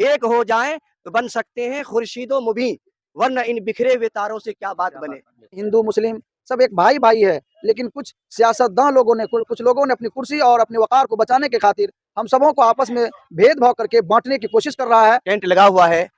एक हो जाएं तो बन सकते हैं खुर्शीदो मुबीन, वरना इन बिखरे हुए तारों से क्या बात बने। हिंदू मुस्लिम सब एक भाई भाई है, लेकिन कुछ सियासतदान लोगों ने कुछ लोगों ने अपनी कुर्सी और अपने वकार को बचाने के खातिर हम सबों को आपस में भेदभाव करके बांटने की कोशिश कर रहा है। टेंट लगा हुआ है,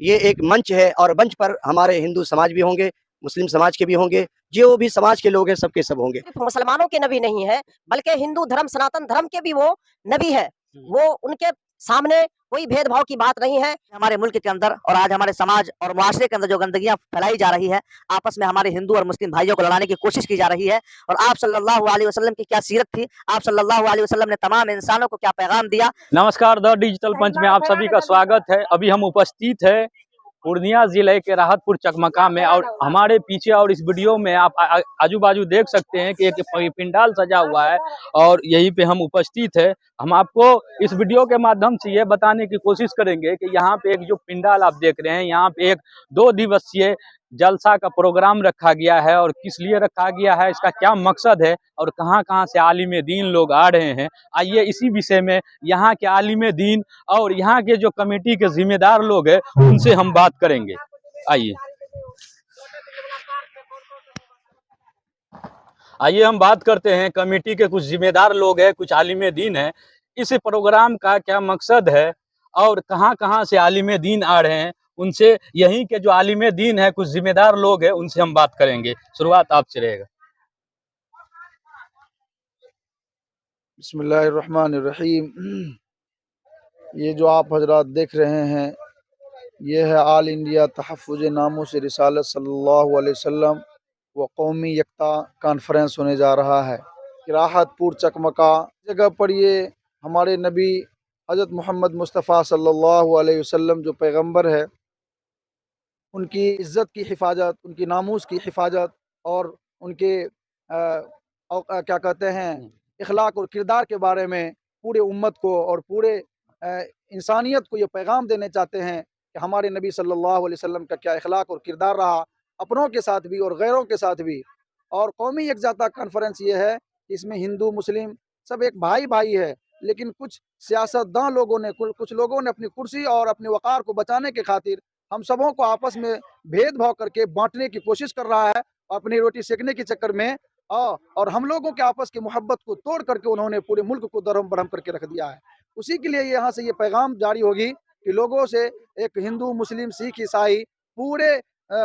ये एक मंच है और मंच पर हमारे हिंदू समाज भी होंगे, मुस्लिम समाज के भी होंगे, जो भी समाज के लोग हैं सबके सब होंगे। सिर्फ मुसलमानों के नबी नहीं है, बल्कि हिंदू धर्म सनातन धर्म के भी वो नबी है। वो उनके सामने कोई भेदभाव की बात नहीं है। हमारे मुल्क के अंदर और आज हमारे समाज और मुआशरे के अंदर जो गंदगियां फैलाई जा रही है, आपस में हमारे हिंदू और मुस्लिम भाइयों को लड़ाने की कोशिश की जा रही है। और आप सल्लल्लाहु अलैहि वसल्लम की क्या सीरत थी, आप सल्लल्लाहु अलैहि वसल्लम ने तमाम इंसानों को क्या पैगाम दिया। नमस्कार, द डिजिटल पंच में आप सभी का स्वागत है। अभी हम उपस्थित है पूर्णिया जिले के राहतपुर चकमका में और हमारे पीछे और इस वीडियो में आप आजू बाजू देख सकते हैं कि एक पंडाल सजा हुआ है और यहीं पे हम उपस्थित है। हम आपको इस वीडियो के माध्यम से ये बताने की कोशिश करेंगे कि यहाँ पे एक जो पंडाल आप देख रहे हैं, यहाँ पे एक 2 दिवसीय जलसा का प्रोग्राम रखा गया है और किस लिए रखा गया है, इसका क्या मकसद है और कहाँ से आलिम दीन लोग आ रहे हैं। आइए इसी विषय में यहाँ के आलिम दीन और यहाँ के जो कमेटी के जिम्मेदार लोग हैं उनसे हम बात करेंगे। आइए हम बात करते हैं, कमेटी के कुछ जिम्मेदार लोग हैं, कुछ आलिम दीन हैं। इस प्रोग्राम का क्या मकसद है और कहाँ से आलिम दीन आ रहे हैं, उनसे यहीं के जो आलिम दीन है, कुछ जिम्मेदार लोग हैं, उनसे हम बात करेंगे। शुरुआत आपसे रहेगा। बिस्मिल्लाहिर्रहमानिर्रहीम। ये जो आप हजरात देख रहे हैं, ये है आल इंडिया तहफ़्फ़ुज़ नामूस रिसालत सल्लल्लाहु अलैहि वसल्लम व कौमी यकता कॉन्फ्रेंस होने जा रहा है। राहतपुर चकमका जगह पर ये हमारे नबी हज़रत मोहम्मद मुस्तफ़ा सल्लल्लाहु अलैहि वसल्लम जो पैगंबर है, उनकी इज़्ज़त की हिफाजत, उनकी नामूस की हिफाजत और उनके क्या कहते हैं इखलाक और किरदार के बारे में पूरे उम्मत को और पूरे इंसानियत को ये पैगाम देने चाहते हैं कि हमारे नबी सल्लल्लाहु अलैहि वसल्लम का क्या इखलाक और किरदार रहा, अपनों के साथ भी और गैरों के साथ भी। और कौमी यकजाता कॉन्फ्रेंस ये है कि इसमें हिंदू मुस्लिम सब एक भाई भाई है, लेकिन कुछ सियासतदान लोगों ने कुछ लोगों ने अपनी कुर्सी और अपने वकार को बचाने के खातिर हम सबों को आपस में भेदभाव करके बांटने की कोशिश कर रहा है, अपनी रोटी सेकने के चक्कर में। और हम लोगों के आपस की मोहब्बत को तोड़ करके उन्होंने पूरे मुल्क को दरहम बरहम करके रख दिया है। उसी के लिए यहाँ से ये पैगाम जारी होगी कि लोगों से एक हिंदू मुस्लिम सिख ईसाई पूरे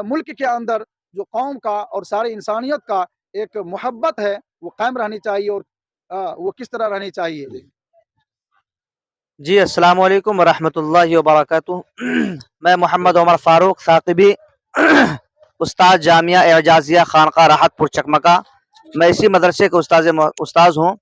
मुल्क के अंदर जो कौम का और सारी इंसानियत का एक मोहब्बत है वो कायम रहनी चाहिए। और वो किस तरह रहनी चाहिए। जी, अस्सलाम वालेकुम वरहमतुल्लाहि वबरकातुहू। मैं मोहम्मद उमर फारूक साकिबी, उस्ताद जामिया एजाजिया खानका राहतपुर चकमका, मैं इसी मदरसे का उस्ताद हूँ।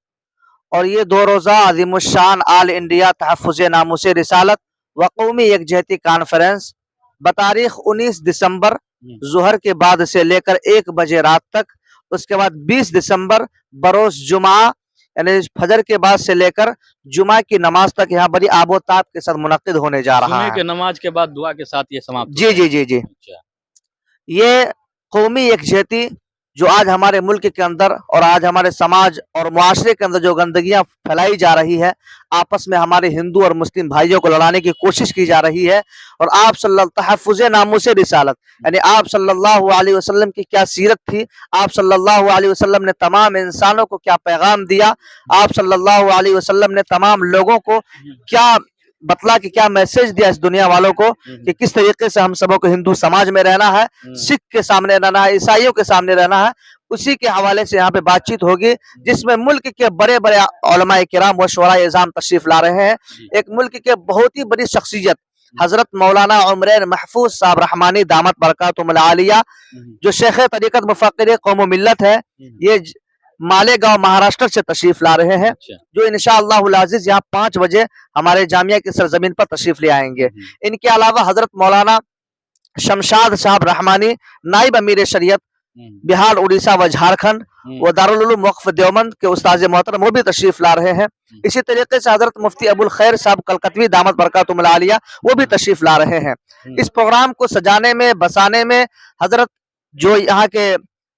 और ये 2 रोज़ा अज़ीमुश्शान आल इंडिया तहफ़्फ़ुज़ नामूस रिसालत व कौमी यकजहती कॉन्फ्रेंस बतारीख 19 दिसंबर ज़ोहर के बाद से लेकर 1 बजे रात तक, उसके बाद 20 दिसंबर बरोज़ जुमा यानी फजर के बाद से लेकर जुमा की नमाज तक यहाँ बड़ी आबोताब के साथ मुनक्किद होने जा रहा है। के नमाज के बाद दुआ के साथ ये समाप्त। जी जी जी जी। ये कौमी यकजहती जो आज हमारे मुल्क के अंदर और आज हमारे समाज और मुआशरे के अंदर जो गंदगियां फैलाई जा रही है, आपस में हमारे हिंदू और मुस्लिम भाइयों को लड़ाने की कोशिश की जा रही है। और आप तहफ़्फ़ुज़ नामूस रिसालत यानी आप सल्लल्लाहु अलैहि वसल्लम की क्या सीरत थी, आप सल्लल्लाहु अलैहि वसल्लम ने तमाम इंसानों को क्या पैगाम दिया, आप सल्लल्लाहु अलैहि वसल्लम ने तमाम लोगों को क्या बतला कि क्या मैसेज दिया इस दुनिया वालों को कि किस तरीके से हम सबों को हिंदू समाज में रहना है, सिख के सामने रहना है, ईसाइयों के सामने रहना है। उसी के हवाले से यहाँ पे बातचीत होगी, जिसमें मुल्क के बड़े बड़े उलमाए किराम व शुरा इज़ाम तशरीफ ला रहे हैं। एक मुल्क के बहुत ही बड़ी शख्सियत हजरत मौलाना उमरैन महफूज साहब रहमानी दामत बरकातुहुल आलिया, जो शेख तरीक़त मुफ़क्किर कौम व मिल्लत है, ये मालेगांव महाराष्ट्र से तशरीफ ला रहे हैं, जो इंशाअल्लाहुल अज़ीज़ यहाँ 5 बजे हमारे जामिया की सरजमीन पर तशरीफ ले आएंगे। इनके अलावा हजरत मौलाना शमशाद साहब रहमानी नाइब अमीर शरीयत बिहार, उड़ीसा व झारखंड व दारुल उलूम वक्फ देवबंद के उस्ताद मोहतरम वो भी तशरीफ ला रहे हैं। इसी तरीके से हजरत मुफ्ती अबुल खैर साहब कलकतवी दामत बरकातुहुल आलिया वो भी तशरीफ ला रहे हैं। इस प्रोग्राम को सजाने में बसाने में हजरत जो यहाँ के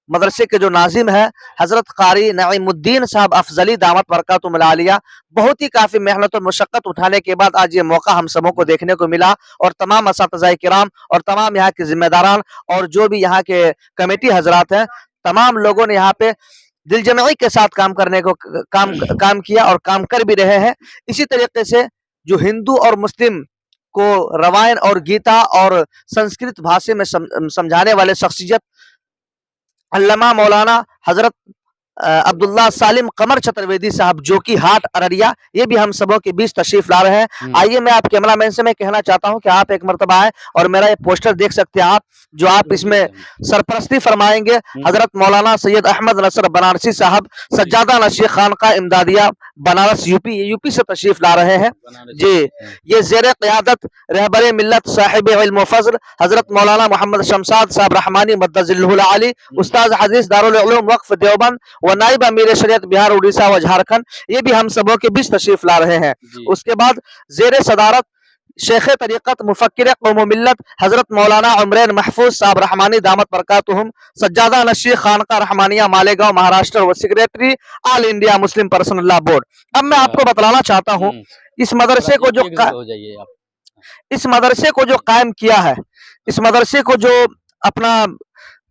मदरसे के जो नाजिम है हजरत कारी नईमुद्दीन साहब अफजली दामत बरकातुहुल आलिया, बहुत ही काफी मेहनत और मुशक्कत उठाने के बाद आज ये मौका हम सबों को देखने को मिला और तमाम असातिज़ाए किराम और तमाम यहाँ के जिम्मेदारान और जो भी यहाँ के कमेटी हजरात हैं, तमाम लोगों ने यहाँ पे दिलजमई के साथ काम करने को काम किया और काम कर भी रहे हैं। इसी तरीके से जो हिंदू और मुस्लिम को रामायण और गीता और संस्कृत भाषा में समझाने वाले शख्सियत अल्लामा मौलाना हजरत अब्दुल्ला सालिम कमर चतुर्वेदी साहब जो कि हाट अररिया, ये भी हम सबों के बीच तशरीफ ला रहे हैं। आइए मैं आप कैमरामैन से मैं कहना चाहता हूं कि आप एक मर्तबा आए और मेरा ये पोस्टर देख सकते हैं आप, जो आप इसमें सरपरस्ती फरमाएंगे हजरत मौलाना सैयद अहमद नसर बनारसी साहब, सज्जादा नशीह खानका इमदादिया बनारस यूपी से तशरीफ ला रहे हैं जी। ये जेर क़यादत रहबर मिल्लत साहिब इल्म व फज़्ल हजरत मौलाना मोहम्मद शमसाद साहब रहमानी मद्दजिल्लुहुल आली, उस्ताद हदीस दारुल उलूम वक्फ देवबंद व नाइब अमीर शरीयत बिहार, उड़ीसा व झारखंड, ये भी हम सबों के बीच तशरीफ ला रहे हैं। उसके बाद जेर सदारत शेख तरीक़त मुफक्किर कौम मिल्लत हजरत मौलाना उमरैन महफूज साहब रहमानी दामत बरकातुहुम, सज्जादा नशीह खानका रहमानिया मालेगांव महाराष्ट्र व secretary all India Muslim personal law board. अब मैं आपको बतलाना चाहता हूँ इस मदरसे को जो कायम किया है, इस मदरसे को जो अपना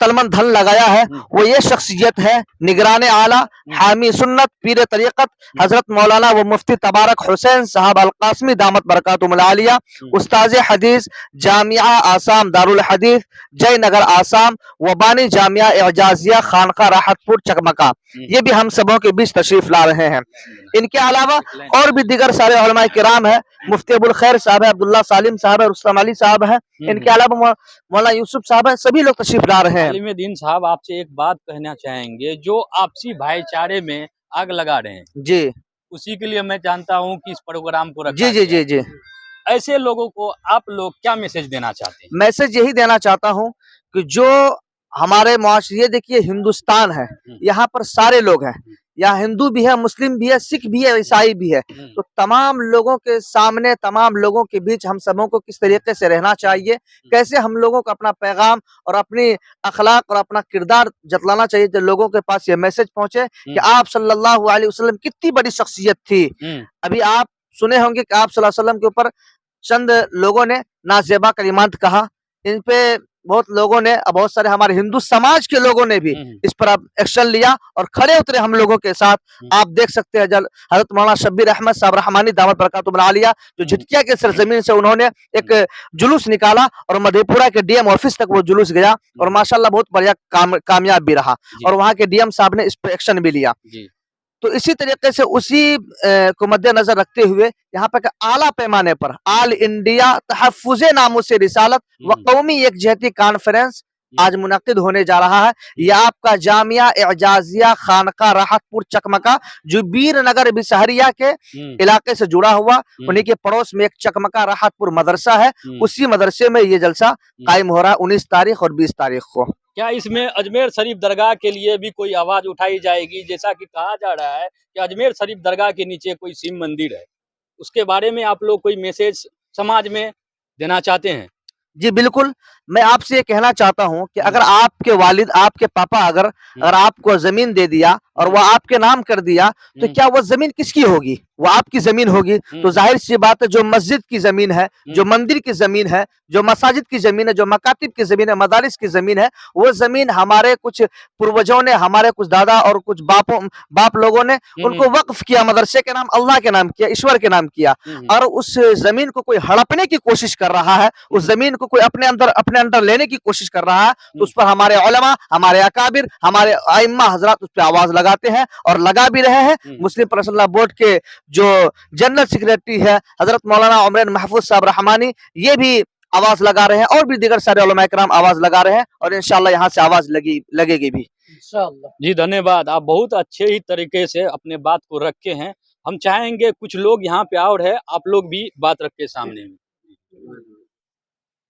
तलमन धन लगाया है, वो ये शख्सियत है निगरान आला हामी सुन्नत पीर तरीक़त हजरत मौलाना व मुफ्ती तबारक हुसैन साहब अल कासमी दामत बरकातुहुल आलिया, उस्ताद हदीस जामिया आसाम दारुल हदीस जयनगर आसाम व बानी जामिया एजाजिया खानका राहतपुर चकमका, ये भी हम सबों के बीच तशरीफ ला रहे हैं। इनके अलावा और भी दीगर सारे उलमाए किराम है, मुफ्ती अबुल खैर साहब है, अब्दुल्ला सालिम साहब है, रुस्तम अली साहब है, इनके अलावा मौलाना यूसुफ साहब है, सभी लोग तशरीफ ला रहे हैं। आलिमुद्दीन साहब, आपसे एक बात कहना चाहेंगे, जो आपसी भाईचारे में आग लगा रहे हैं जी, उसी के लिए मैं जानता हूं कि इस प्रोग्राम को रखा जी जी जी जी, ऐसे लोगों को आप लोग क्या मैसेज देना चाहते हैं? मैसेज यही देना चाहता हूं कि जो हमारे मुआशरे, ये देखिए हिंदुस्तान है, यहाँ पर सारे लोग हैं, यहाँ हिंदू भी है, मुस्लिम भी है, सिख भी है, ईसाई भी है, तो तमाम लोगों के सामने, तमाम लोगों के बीच हम सबों को किस तरीके से रहना चाहिए, कैसे हम लोगों को अपना पैगाम और अपनी अखलाक और अपना किरदार जतलाना चाहिए, तो लोगों के पास ये मैसेज पहुंचे कि आप सल्लल्लाहु अलैहि वसल्लम कितनी बड़ी शख्सियत थी। अभी आप सुने होंगे कि आप सल्लल्लाहु अलैहि वसल्लम के ऊपर चंद लोगों ने नाज़ेबा कलिमात कहा, इन पे बहुत लोगों ने, बहुत सारे हमारे हिंदू समाज के लोगों ने भी इस पर एक्शन लिया और खड़े उतरे हम लोगों के साथ। आप देख सकते हैं हजरत मौलाना शब्बीर अहमद साहब रहमानी दामत बरकातुहुल आलिया, जो झिटकिया के सरजमीन से उन्होंने एक जुलूस निकाला और मधेपुरा के डीएम ऑफिस तक वो जुलूस गया और माशाल्लाह बहुत बढ़िया कामयाब भी रहा और वहाँ के डीएम साहब ने इस पर एक्शन भी लिया। तो इसी तरीके से उसी को मद्देनजर रखते हुए यहाँ पर आला पैमाने पर ऑल इंडिया तहफ़्फ़ुज़े नामूस रिसालत व कौमी यकजहती कॉन्फ्रेंस आज मुनक्किद होने जा रहा है। यह आपका जामिया एजाजिया खानका राहतपुर चकमका, जो वीर नगर बिसहरिया के इलाके से जुड़ा हुआ, उन्हीं के पड़ोस में एक चकमका राहतपुर मदरसा है, उसी मदरसे में ये जलसा कायम हो रहा है 19 तारीख और 20 तारीख को। क्या इसमें अजमेर शरीफ दरगाह के लिए भी कोई आवाज उठाई जाएगी? जैसा कि कहा जा रहा है कि अजमेर शरीफ दरगाह के नीचे कोई शिव मंदिर है, उसके बारे में आप लोग कोई मैसेज समाज में देना चाहते हैं? जी बिल्कुल, मैं आपसे ये कहना चाहता हूं कि अगर आपके वालिद, आपके पापा अगर आपको जमीन दे दिया और वह आपके नाम कर दिया, तो क्या वह जमीन किसकी होगी? वो आपकी जमीन होगी। तो जाहिर सी बात है, जो मस्जिद की जमीन है, जो मंदिर की जमीन है, जो मसाजिद की जमीन है, जो मकातिब की जमीन है, मदारिस की जमीन है, वो जमीन हमारे कुछ पूर्वजों ने, हमारे कुछ दादा और कुछ बाप लोगों ने उनको वक्फ किया, मदरसे के नाम अल्लाह के नाम किया, ईश्वर के नाम किया, और उस जमीन को कोई हड़पने की कोशिश कर रहा है, उस जमीन को कोई अपने अंदर लेने की कोशिश कर रहा है, तो उस पर हमारे उलमा, हमारे अकाबिर, हमारे आइम्मा हजरात उस पर आवाज लगाते हैं और लगा भी रहे हैं। मुस्लिम पर्सनल लॉ बोर्ड के जो जनरल सेक्रेटरी है हजरत मौलाना उमरैन महफूज साहब रहमानी, ये भी आवाज लगा रहे हैं और भी दीगर सारे उलमा इकराम आवाज लगा रहे हैं और इंशाल्लाह यहाँ से आवाज लगेगी भी इंशाल्लाह। जी धन्यवाद, आप बहुत अच्छे ही तरीके से अपने बात को रखे हैं। हम चाहेंगे कुछ लोग यहाँ पे और है, आप लोग भी बात रखे सामने में।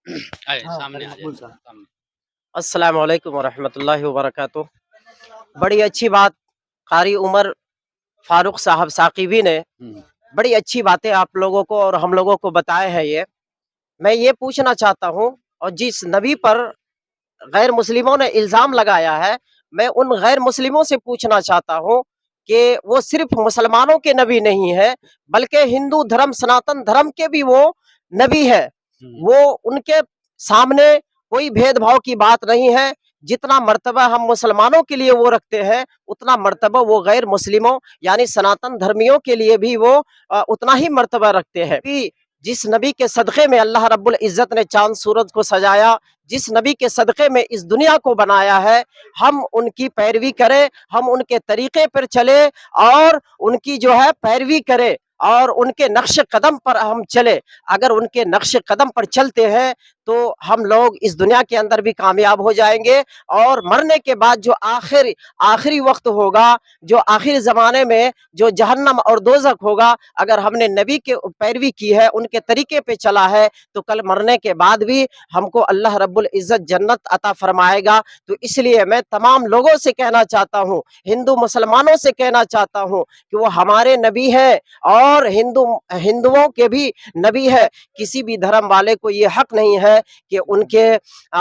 सामने आ जाए। अस्सलामु अलैकुम वरहमतुल्लाहि वबरकातुह। बड़ी अच्छी बात कारी उमर फारूक साहब साकिबी ने बड़ी अच्छी बातें आप लोगों को और हम लोगों को बताए हैं। ये मैं ये पूछना चाहता हूँ, और जिस नबी पर गैर मुस्लिमों ने इल्ज़ाम लगाया है मैं उन गैर मुस्लिमों से पूछना चाहता हूँ कि वो सिर्फ मुसलमानों के नबी नहीं है, बल्कि हिंदू धर्म, सनातन धर्म के भी वो नबी है। वो उनके सामने कोई भेदभाव की बात नहीं है। जितना मर्तबा हम मुसलमानों के लिए वो रखते हैं, उतना मर्तबा वो गैर मुस्लिमों यानी सनातन धर्मियों के लिए भी वो उतना ही मर्तबा रखते हैं कि जिस नबी के सदक़े में अल्लाह रब्बुल इज़्ज़त ने चांद सूरज को सजाया, जिस नबी के सदक़े में इस दुनिया को बनाया है, हम उनकी पैरवी करें, हम उनके तरीक़े पर चले और उनकी जो है पैरवी करें और उनके नक्श कदम पर हम चले। अगर उनके नक्श कदम पर चलते हैं तो हम लोग इस दुनिया के अंदर भी कामयाब हो जाएंगे और मरने के बाद जो आखिरी वक्त होगा, जो आखिर ज़माने में जो जहन्नम और दोज़ख होगा, अगर हमने नबी के पैरवी की है, उनके तरीके पे चला है, तो कल मरने के बाद भी हमको अल्लाह रब्बुल इज़्ज़त जन्नत अता फरमाएगा। तो इसलिए मैं तमाम लोगों से कहना चाहता हूँ, हिंदू मुसलमानों से कहना चाहता हूँ कि वो हमारे नबी हैं और हिंदुओं के भी नबी है। किसी भी धर्म वाले को ये हक नहीं है कि उनके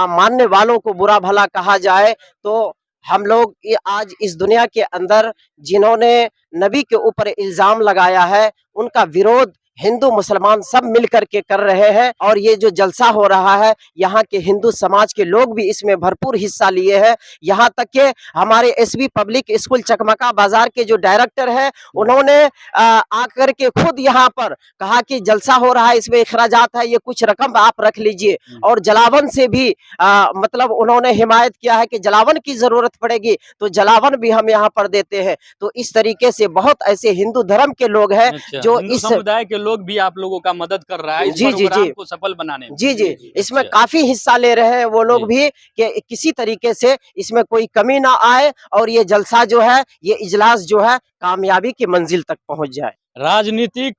मानने वालों को बुरा भला कहा जाए। तो हम लोग आज इस दुनिया के अंदर जिन्होंने नबी के ऊपर इल्जाम लगाया है, उनका विरोध हिंदू मुसलमान सब मिल करके कर रहे हैं और ये जो जलसा हो रहा है, यहाँ के हिंदू समाज के लोग भी इसमें भरपूर हिस्सा लिए हैं। यहाँ तक कि हमारे एसबी पब्लिक स्कूल चकमका बाजार के जो डायरेक्टर हैं, उन्होंने आकर के खुद यहाँ पर कहा कि जलसा हो रहा है, इसमें इखराजात है, ये कुछ रकम आप रख लीजिए। और जलावन से भी मतलब उन्होंने हिमायत किया है कि जलावन की जरूरत पड़ेगी तो जलावन भी हम यहाँ पर देते हैं। तो इस तरीके से बहुत ऐसे हिंदू धर्म के लोग हैं जो हिंदू इस समुदाय के लोग भी आप लोगों का मदद कर रहा है इस प्रोग्राम को सफल बनाने में। जी, इसमें काफी हिस्सा ले रहे हैं वो लोग भी कि किसी तरीके से इसमें कोई कमी ना आए और ये जलसा जो है, ये इजलास जो है कामयाबी की मंजिल तक पहुंच जाए। राजनीतिक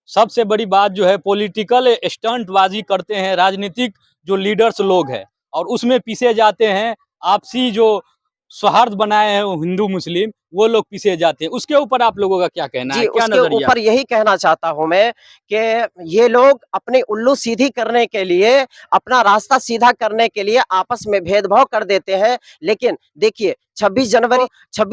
सबसे बड़ी बात जो है, पॉलिटिकल स्टंटबाजी करते हैं राजनीतिक जो लीडर्स लोग हैं और उसमें पीछे जाते हैं। आपसी जो सौहार्द बनाए हैं हिंदू मुस्लिम, वो लोग पीछे जाते हैं। उसके ऊपर आप लोगों का क्या कहना है, क्या उसके नजरिया? ऊपर यही कहना चाहता हूं मैं कि ये लोग अपनी उल्लू सीधी करने के लिए, अपना रास्ता सीधा करने के लिए आपस में भेदभाव कर देते हैं। लेकिन देखिए 26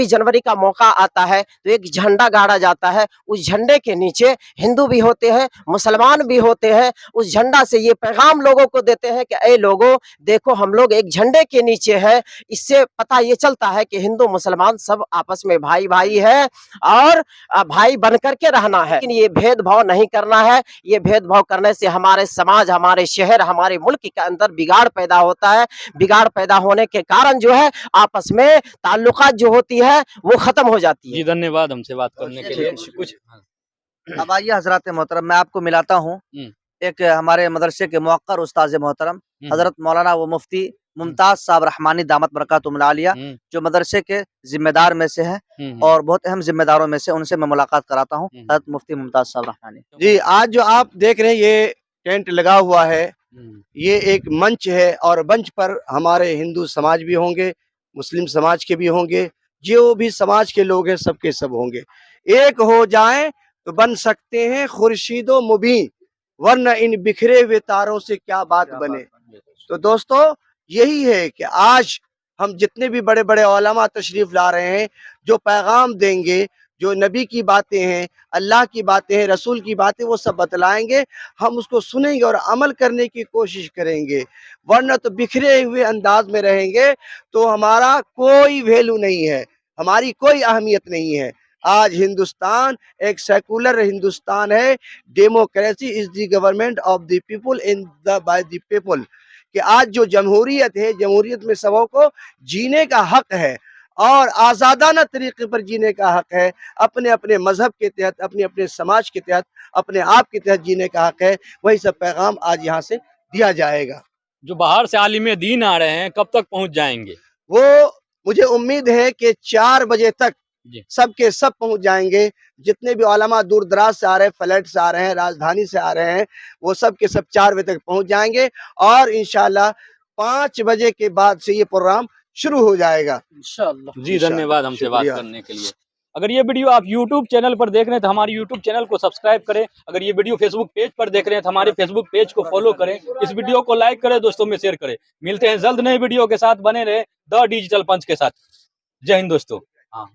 जनवरी का मौका आता है तो एक झंडा गाड़ा जाता है, उस झंडे के नीचे हिंदू भी होते हैं, मुसलमान भी होते हैं। उस झंडा से ये पैगाम लोगों को देते हैं कि ए लोगों, देखो हम लोग एक झंडे के नीचे हैं। इससे पता ये चलता है कि हिंदू मुसलमान सब आपस में भाई भाई है और भाई बन करके रहना है। लेकिन ये भेदभाव नहीं करना है। ये भेदभाव करने से हमारे समाज, हमारे शहर, हमारे मुल्क के अंदर बिगाड़ पैदा होता है। बिगाड़ पैदा होने के कारण जो है आपस में ताल्लुकात जो होती है वो खत्म हो जाती है। जी धन्यवाद हमसे बात करने के लिए। कुछ अब आइए हजरत मोहतरम, मैं आपको मिलाता हूँ एक हमारे मदरसे के मुअक्कर उस्ताद मोहतरम हजरत मौलाना व मुफ्ती मुमताज साहब रहमानी दामत बरकातुहुल आलिया, जो मदरसे के जिम्मेदार में से हैं और बहुत अहम जिम्मेदारों में से, उनसे मैं मुलाकात कराता हूँ। हजरत मुफ्ती मुमताज साहब रहमानी जी, आज जो आप देख रहे हैं ये टेंट लगा हुआ है, ये एक मंच है और मंच पर हमारे हिंदू समाज भी होंगे, मुस्लिम समाज के भी होंगे, जो भी समाज के लोग हैं सबके सब होंगे। एक हो जाएं तो बन सकते हैं खुर्शीदो मुबीन, वरना इन बिखरे हुए तारों से क्या बात बने। तो दोस्तों यही है कि आज हम जितने भी बड़े बड़े उलमा तशरीफ ला रहे हैं, जो पैगाम देंगे, जो नबी की बातें हैं, अल्लाह की बातें हैं, रसूल की बातें, वो सब बतलाएंगे। हम उसको सुनेंगे और अमल करने की कोशिश करेंगे, वरना तो बिखरे हुए अंदाज में रहेंगे तो हमारा कोई वैल्यू नहीं है, हमारी कोई अहमियत नहीं है। आज हिंदुस्तान एक सेकुलर हिंदुस्तान है। Democracy is the government of the people in the by the people. कि आज जो जमहूरियत है, जमहूरियत में सबों को जीने का हक है और आज़ादाना तरीके पर जीने का हक है। अपने अपने मजहब के तहत, अपने अपने समाज के तहत, अपने आप के तहत जीने का हक है। वही सब पैगाम आज यहाँ से दिया जाएगा। जो बाहर से आलिम दीन आ रहे हैं, कब तक पहुंच जाएंगे? वो मुझे उम्मीद है कि 4 बजे तक सब के सब पहुंच जाएंगे। जितने भी उलमा दूर दराज से आ रहे हैं, फ्लैट से आ रहे हैं, राजधानी से आ रहे हैं, वो सब के सब 4 बजे तक पहुंच जाएंगे और इंशाल्लाह 5 बजे के बाद से ये प्रोग्राम शुरू हो जाएगा इंशाल्लाह। जी धन्यवाद हमसे बात करने के लिए। अगर ये वीडियो आप YouTube चैनल पर देख रहे हैं तो हमारे YouTube चैनल को सब्सक्राइब करें। अगर ये वीडियो Facebook पेज पर देख रहे हैं तो हमारे Facebook पेज को फॉलो करें। इस वीडियो को लाइक करें, दोस्तों में शेयर करें। मिलते हैं जल्द नए वीडियो के साथ, बने रहे द डिजिटल पंच के साथ। जय हिंद दोस्तों। हाँ।